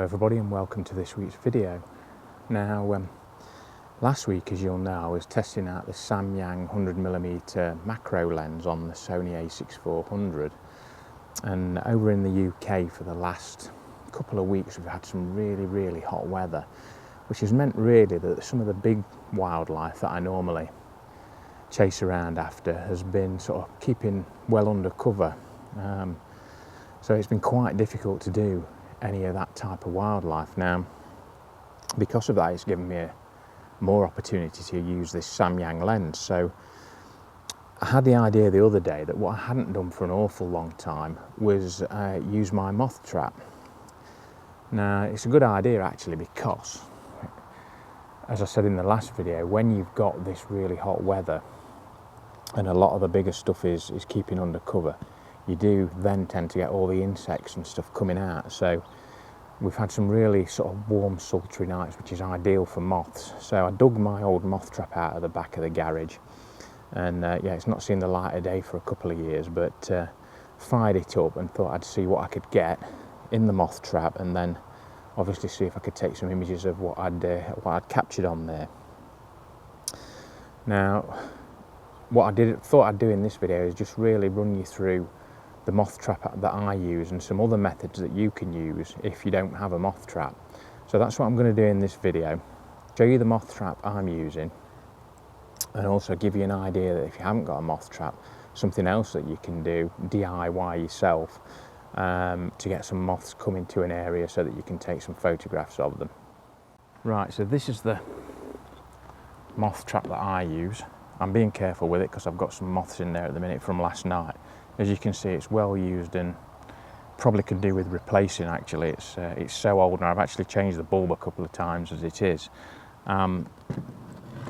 everybody and welcome to this week's video. Now last week, as you'll know, I was testing out the Samyang 100mm macro lens on the Sony A6400, and over in the UK for the last couple of weeks we've had some really hot weather, which has meant really that some of the big wildlife that I normally chase around after has been sort of keeping well under cover. So it's been quite difficult to do any of that type of wildlife. Now, because of that, it's given me more opportunity to use this Samyang lens. So I had the idea the other day that what I hadn't done for an awful long time was use my Moth Trap. Now, it's a good idea actually, because as I said in the last video, when you've got this really hot weather and a lot of the bigger stuff is keeping under cover, you do then tend to get all the insects and stuff coming out. So we've had some really sort of warm, sultry nights, which is ideal for moths. So I dug my old Moth Trap out of the back of the garage, and yeah, it's not seen the light of day for a couple of years, but fired it up and thought I'd see what I could get in the Moth Trap, and then obviously see if I could take some images of what I'd captured on there. Now, what I thought I'd do in this video is just really run you through the Moth Trap that I use and some other methods that you can use if you don't have a Moth Trap. So that's what I'm going to do in this video. Show you the Moth Trap I'm using, and also give you an idea that if you haven't got a Moth Trap, something else that you can do DIY yourself to get some moths coming to an area so that you can take some photographs of them. Right, so this is the Moth Trap that I use. I'm being careful with it because I've got some moths in there at the minute from last night. As you can see, it's well used and probably could do with replacing actually. It's so old, and I've actually changed the bulb a couple of times as it is. Now,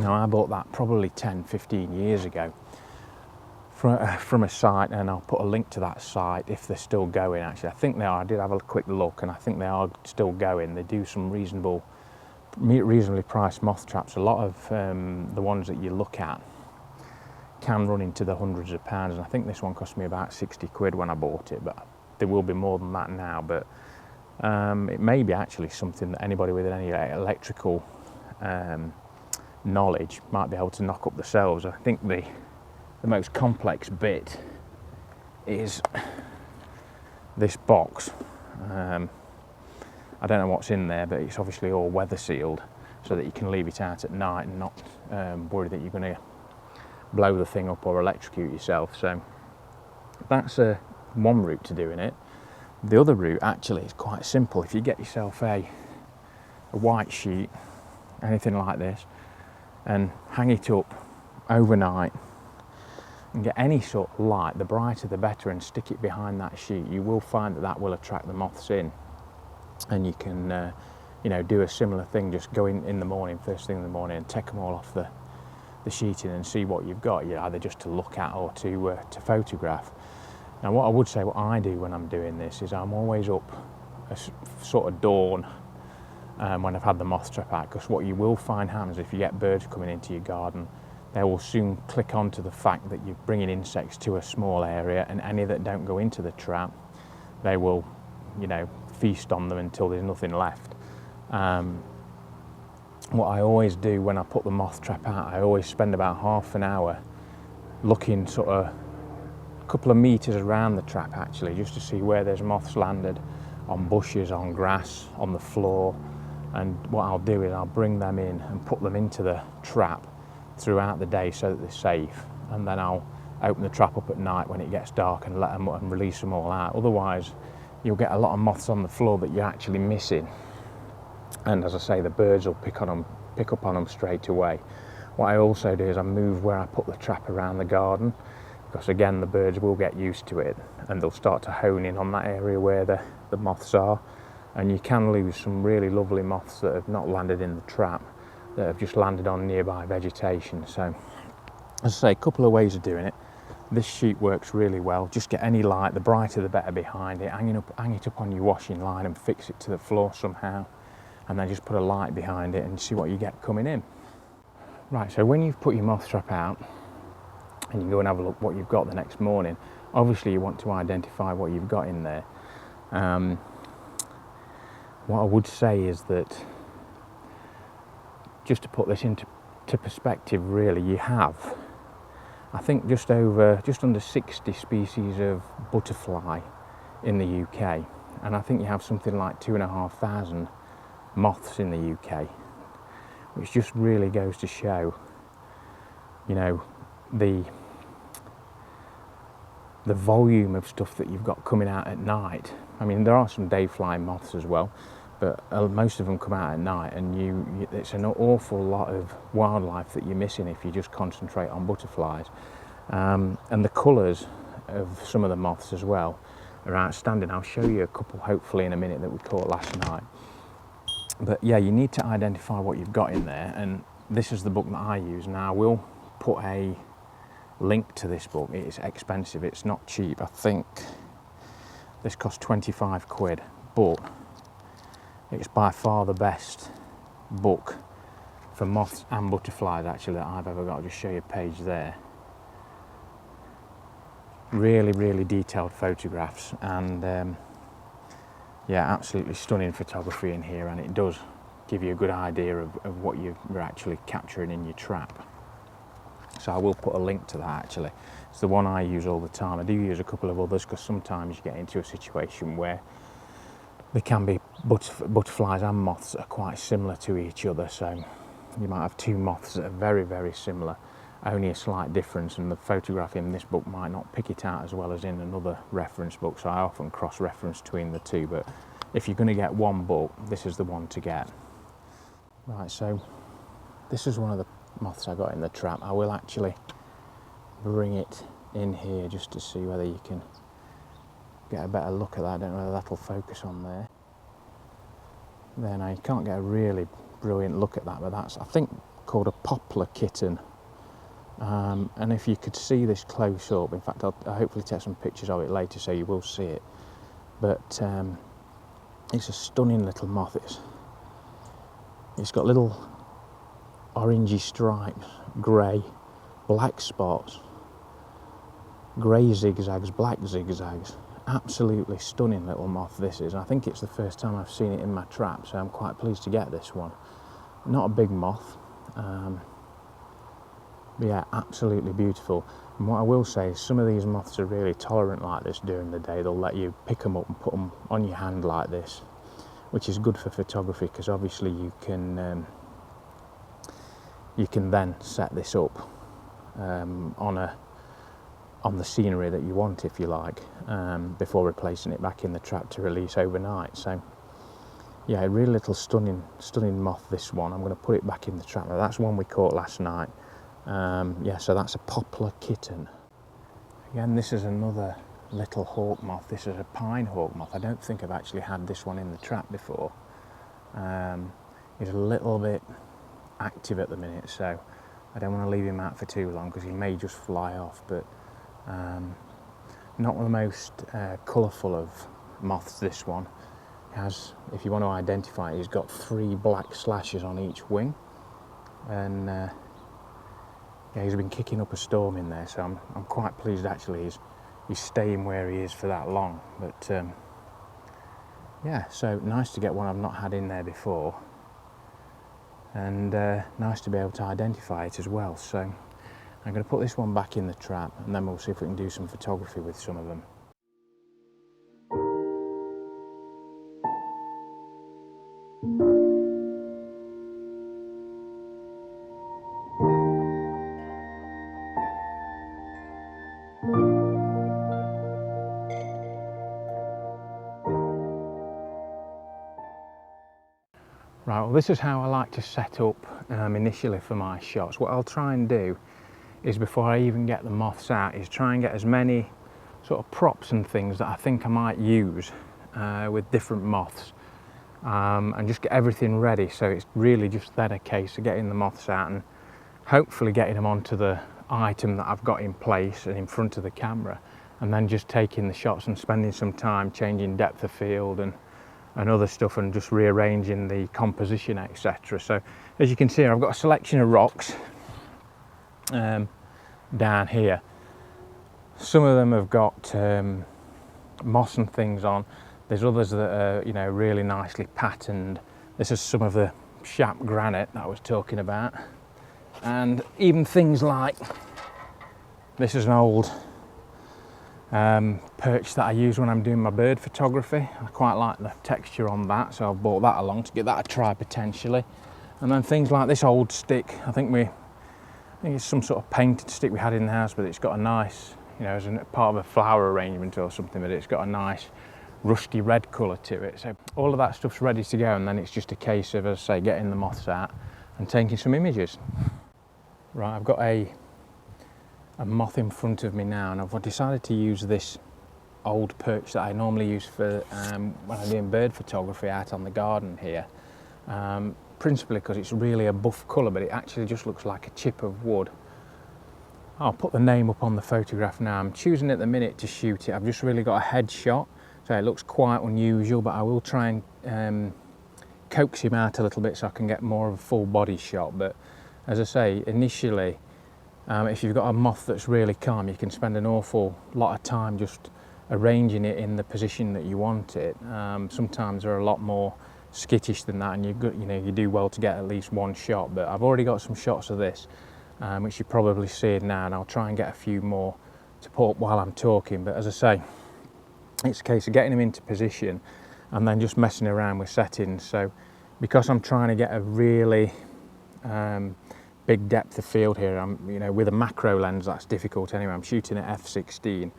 I bought that probably 10-15 years ago from a site, and I'll put a link to that site if they're still going. Actually, I think they are. I did have a quick look, and I think they are still going. They do some reasonably priced moth traps. A lot of the ones that you look at can run into the hundreds of pounds, and I think this one cost me about 60 quid when I bought it, but there will be more than that now. But it may be actually something that anybody with any electrical knowledge might be able to knock up themselves. I think the most complex bit is this box. I don't know what's in there, but it's obviously all weather sealed so that you can leave it out at night and not worry that you're going to blow the thing up or electrocute yourself. So that's one route to doing it. The other route actually is quite simple. If you get yourself a white sheet, anything like this, and hang it up overnight and get any sort of light, the brighter the better, and stick it behind that sheet, you will find that that will attract the moths in. And you can you know, do a similar thing, just go in the morning, first thing in the morning, and take them all off the sheeting and see what you've got, either just to look at or to photograph. Now, what I would say, what I do when I'm doing this is I'm always up a sort of dawn when I've had the Moth Trap out, because what you will find happens if you get birds coming into your garden, they will soon click onto the fact that you're bringing insects to a small area, and any that don't go into the trap, they will, you know, feast on them until there's nothing left. What I always do when I put the Moth Trap out, I always spend about half an hour looking sort of a couple of meters around the trap actually, just to see where there's moths landed, on bushes, on grass, on the floor. And what I'll do is I'll bring them in and put them into the trap throughout the day so that they're safe, and then I'll open the trap up at night when it gets dark and let them and release them all out. Otherwise you'll get a lot of moths on the floor that you're actually missing, and as I say, the birds will pick up on them straight away. What I also do is I move where I put the trap around the garden, because again the birds will get used to it and they'll start to hone in on that area where the moths are, and you can lose some really lovely moths that have not landed in the trap, that have just landed on nearby vegetation. So as I say, a couple of ways of doing it. This sheet works really well. Just get any light, the brighter the better behind it, hang it up on your washing line and fix it to the floor somehow, and then just put a light behind it and see what you get coming in. Right, so when you've put your Moth Trap out and you go and have a look what you've got the next morning, obviously you want to identify what you've got in there. What I would say is that, just to put this into perspective really, you have, I think, just under 60 species of butterfly in the UK, and I think you have something like 2,500 moths in the UK, which just really goes to show, you know, the volume of stuff that you've got coming out at night. I mean, there are some day flying moths as well, but most of them come out at night, and it's an awful lot of wildlife that you're missing if you just concentrate on butterflies. And the colours of some of the moths as well are outstanding. I'll show you a couple hopefully in a minute that we caught last night. But yeah, you need to identify what you've got in there, and this is the book that I use. Now I will put a link to this book. It is expensive, it's not cheap. I think this cost 25 quid, but it's by far the best book for moths and butterflies actually that I've ever got. I'll just show you a page there. Really, really detailed photographs, and yeah, absolutely stunning photography in here, and it does give you a good idea of what you're actually capturing in your trap. So I will put a link to that actually. It's the one I use all the time. I do use a couple of others because sometimes you get into a situation where there can be butterflies and moths that are quite similar to each other. So you might have two moths that are very, very similar, only a slight difference, and the photograph in this book might not pick it out as well as in another reference book. So I often cross-reference between the two, but if you're going to get one book, this is the one to get. Right, so this is one of the moths I got in the trap. I will actually bring it in here just to see whether you can get a better look at that. I don't know whether that'll focus on there. There, now you can't get a really brilliant look at that, but that's, I think, called a Poplar Kitten. And if you could see this close up, in fact I'll hopefully take some pictures of it later so you will see it, but it's a stunning little moth. It's got little orangey stripes, grey, black spots, grey zigzags, black zigzags. Absolutely stunning little moth this is. I think it's the first time I've seen it in my trap, so I'm quite pleased to get this one. Not a big moth, but yeah, absolutely beautiful. And what I will say is some of these moths are really tolerant like this during the day. They'll let you pick them up and put them on your hand like this, which is good for photography because obviously you can then set this up on the scenery that you want, if you like, before replacing it back in the trap to release overnight. So yeah, a really little stunning moth, this one. I'm going to put it back in the trap. Now that's one we caught last night. Yeah, so that's a Poplar Kitten. Again, this is another little hawk moth. This is a pine hawk moth. I don't think I've actually had this one in the trap before. He's a little bit active at the minute, so I don't want to leave him out for too long because he may just fly off, but not one of the most colourful of moths, this one. Has, if you want to identify it, he's got 3 black slashes on each wing, and yeah, he's been kicking up a storm in there, so I'm quite pleased actually he's staying where he is for that long. But yeah, so nice to get one I've not had in there before, and nice to be able to identify it as well. So I'm going to put this one back in the trap, and then we'll see if we can do some photography with some of them. Right, well this is how I like to set up initially for my shots. What I'll try and do is, before I even get the moths out, is try and get as many sort of props and things that I think I might use with different moths, and just get everything ready, so it's really just then a case of getting the moths out and hopefully getting them onto the item that I've got in place and in front of the camera, and then just taking the shots and spending some time changing depth of field and other stuff, and just rearranging the composition, etc. So as you can see, I've got a selection of rocks down here. Some of them have got moss and things on. There's others that are, you know, really nicely patterned. This is some of the Shap granite that I was talking about. And even things like, this is an old perch that I use when I'm doing my bird photography. I quite like the texture on that, so I've brought that along to give that a try potentially. And then things like this old stick, I think it's some sort of painted stick we had in the house, but it's got a nice, you know, as a part of a flower arrangement or something, but it's got a nice rusty red colour to it. So all of that stuff's ready to go, and then it's just a case of, as I say, getting the moths out and taking some images. Right, I've got a moth in front of me now, and I've decided to use this old perch that I normally use for when I'm doing bird photography out on the garden here. Principally because it's really a buff colour, but it actually just looks like a chip of wood. I'll put the name up on the photograph now. I'm choosing at the minute to shoot it. I've just really got a headshot, so it looks quite unusual, but I will try and coax him out a little bit so I can get more of a full body shot. But as I say, initially, if you've got a moth that's really calm, you can spend an awful lot of time just arranging it in the position that you want it. Sometimes they're a lot more skittish than that, and you do well to get at least one shot. But I've already got some shots of this, which you're probably seeing now, and I'll try and get a few more to put up while I'm talking. But as I say, it's a case of getting them into position and then just messing around with settings. So because I'm trying to get a really big depth of field here, with a macro lens, that's difficult anyway. I'm shooting at f/16,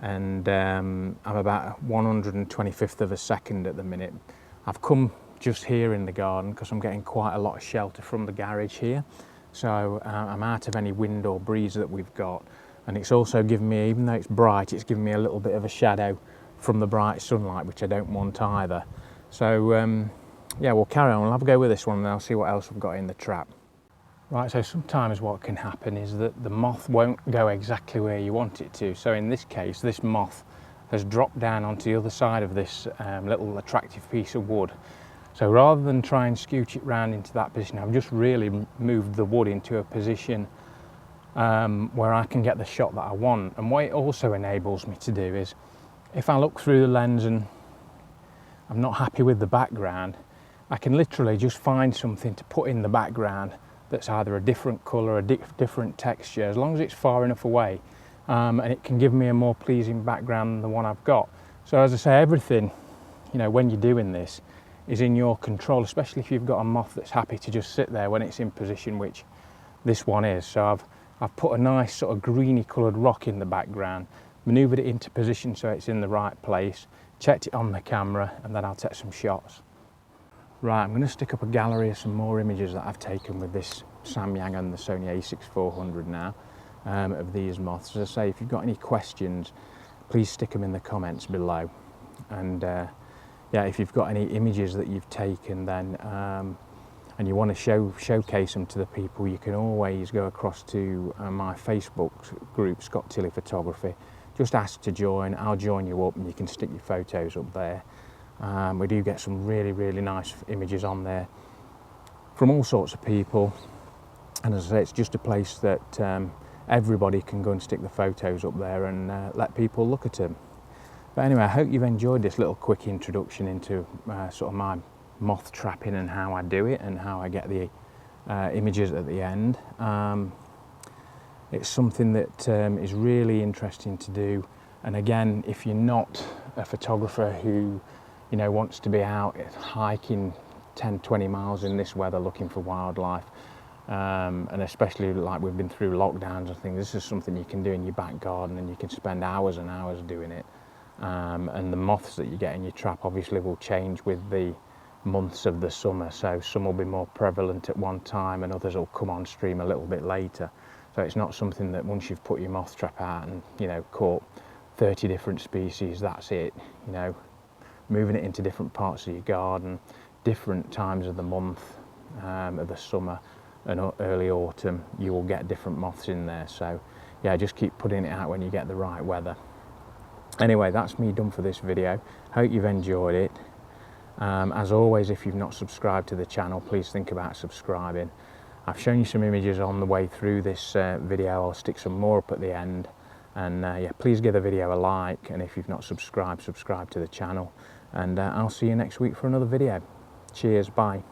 and I'm about 125th of a second at the minute. I've come just here in the garden because I'm getting quite a lot of shelter from the garage here, so I'm out of any wind or breeze that we've got, and it's also given me, even though it's bright, it's given me a little bit of a shadow from the bright sunlight, which I don't want either. So yeah, we'll carry on. We'll have a go with this one, and I'll see what else we've got in the trap. Right, so sometimes what can happen is that the moth won't go exactly where you want it to. So in this case, this moth has dropped down onto the other side of this little attractive piece of wood. So rather than try and scooch it round into that position, I've just really moved the wood into a position where I can get the shot that I want. And what it also enables me to do is, if I look through the lens and I'm not happy with the background, I can literally just find something to put in the background that's either a different colour, a different texture, as long as it's far enough away. And it can give me a more pleasing background than the one I've got. So as I say, everything, when you're doing this, is in your control, especially if you've got a moth that's happy to just sit there when it's in position, which this one is. So I've put a nice sort of greeny coloured rock in the background, manoeuvred it into position so it's in the right place, checked it on the camera, and then I'll take some shots. Right, I'm going to stick up a gallery of some more images that I've taken with this Samyang and the Sony A6400 now. Of these moths. As I say, if you've got any questions, please stick them in the comments below. And yeah, if you've got any images that you've taken, then and you want to showcase them to the people, you can always go across to my Facebook group, Scott Tilley Photography. Just ask to join. I'll join you up, and you can stick your photos up there. We do get some really nice images on there from all sorts of people. And as I say, it's just a place that everybody can go and stick the photos up there and let people look at them. But anyway, I hope you've enjoyed this little quick introduction into sort of my moth trapping and how I do it and how I get the images at the end. It's something that is really interesting to do. And again, if you're not a photographer who wants to be out hiking 10-20 miles in this weather looking for wildlife, and especially like we've been through lockdowns and things, this is something you can do in your back garden, and you can spend hours and hours doing it. And the moths that you get in your trap obviously will change with the months of the summer, so some will be more prevalent at one time and others will come on stream a little bit later. So it's not something that once you've put your moth trap out and caught 30 different species, that's it. Moving it into different parts of your garden, different times of the month, of the summer and early autumn, you will get different moths in there. So yeah, just keep putting it out when you get the right weather. Anyway, that's me done for this video. Hope you've enjoyed it. As always, if you've not subscribed to the channel, please think about subscribing. I've shown you some images on the way through this video. I'll stick some more up at the end. And yeah, please give the video a like, and if you've not subscribed, subscribe to the channel. and I'll see you next week for another video. Cheers, bye.